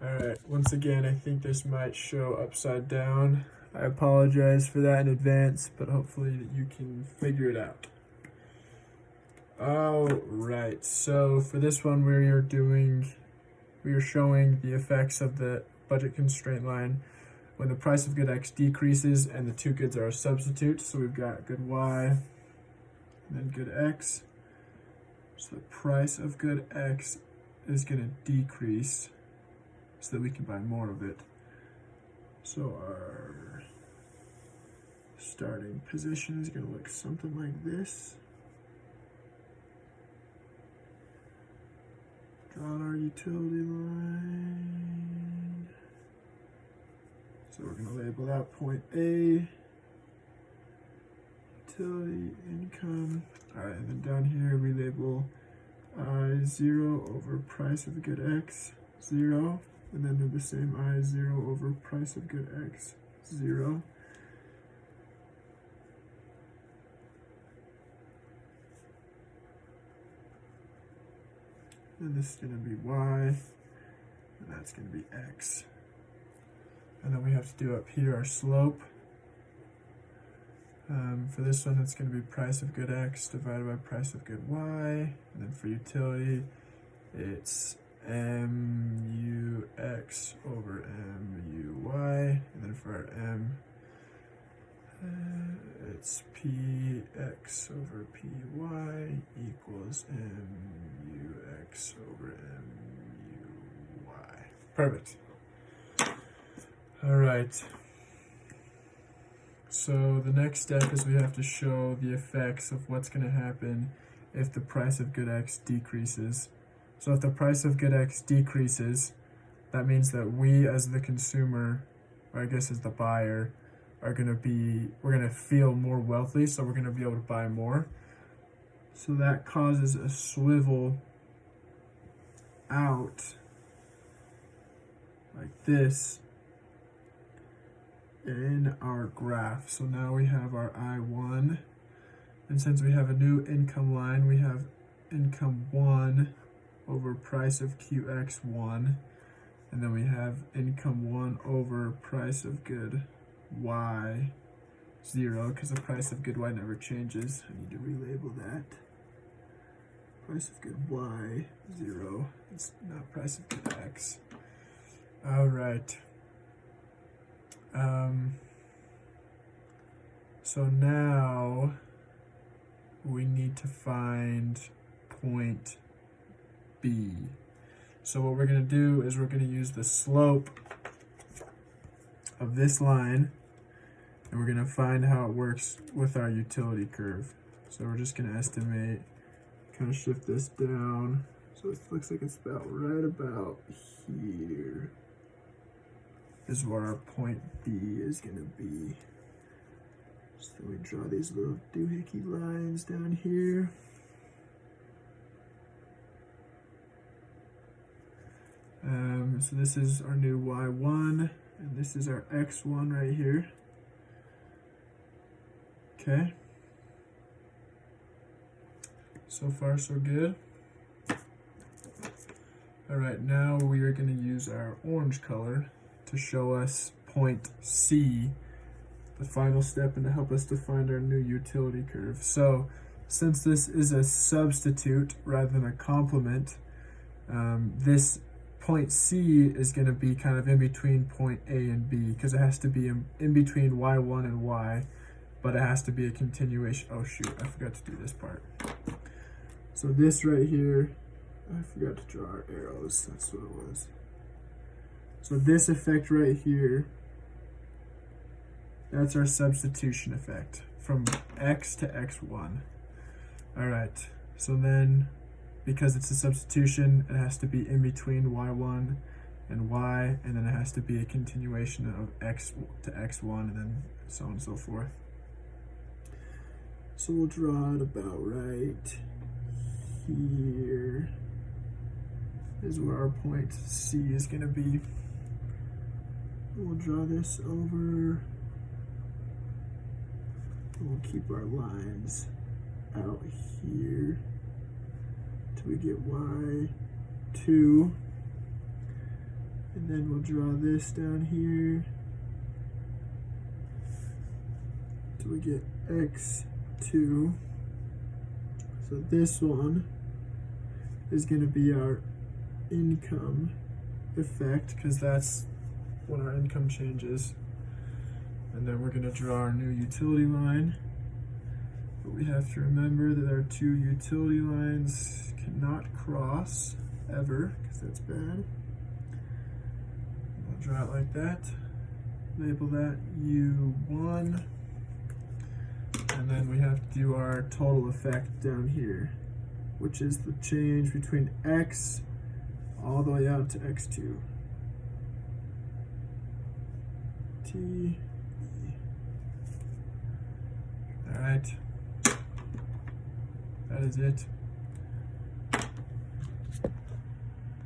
Alright, once again, I think this might show upside down. I apologize for that in advance, but hopefully you can figure it out. Alright, so for this one we are showing the effects of the budget constraint line when the price of good X decreases and the two goods are a substitute. So we've got good Y and then good X. So the price of good X is going to decrease so that we can buy more of it. So our starting position is going to look something like this. Draw our utility line. So we're going to label that point A, utility income. Alright, and then down here we label I0 over price of good X, 0. And then do the same I0 over price of good X, 0. And this is going to be Y, and that's going to be X. And then we have to do up here our slope. For this one, it's going to be price of good X divided by price of good Y. And then for utility, it's MUX over MUY. And then for our M, it's PX over PY equals MUX over MUY. Perfect. All right. So the next step is we have to show the effects of what's going to happen if the price of good X decreases. So if the price of good X decreases, that means that we as the consumer, or I guess as the buyer, we're going to feel more wealthy, so we're going to be able to buy more. So that causes a swivel out like this in our graph. So now we have our I1, and since we have a new income line, we have income 1 over price of QX1, and then we have income 1 over price of good Y 0, because the price of good Y never changes. I need to relabel that. Price of good Y 0. It's not price of good X. All right. So now we need to find point B. So what we're going to do is we're going to use the slope of this line, and we're going to find how it works with our utility curve. So we're just going to estimate, kind of shift this down, so it looks like it's right about here is where our point B is going to be. So we draw these little doohickey lines down here. So this is our new Y1, and this is our X1 right here. Okay. So far, so good. All right, now we are going to use our orange color to show us point C, the final step, and to help us to find our new utility curve. So since this is a substitute rather than a complement, this point C is going to be kind of in between point A and B, because it has to be in between Y1 and Y, but it has to be a continuation. Oh shoot, I forgot to do this part. So this right here, I forgot to draw our arrows, that's what it was. So this effect right here, that's our substitution effect from X to X1. All right, so then because it's a substitution, it has to be in between Y1 and Y, and then it has to be a continuation of X to X1, and then so on and so forth. So we'll draw it about right here is where our point C is going to be. We'll draw this over. We'll keep our lines out here till we get Y2. And then we'll draw this down here. So we get x2. So this one is going to be our income effect, because that's when our income changes. And then we're going to draw our new utility line. But we have to remember that our two utility lines cannot cross ever, because that's bad. We'll draw it like that. Label that U1. And then we have to do our total effect down here, which is the change between x all the way out to x2. T. All right. That is it.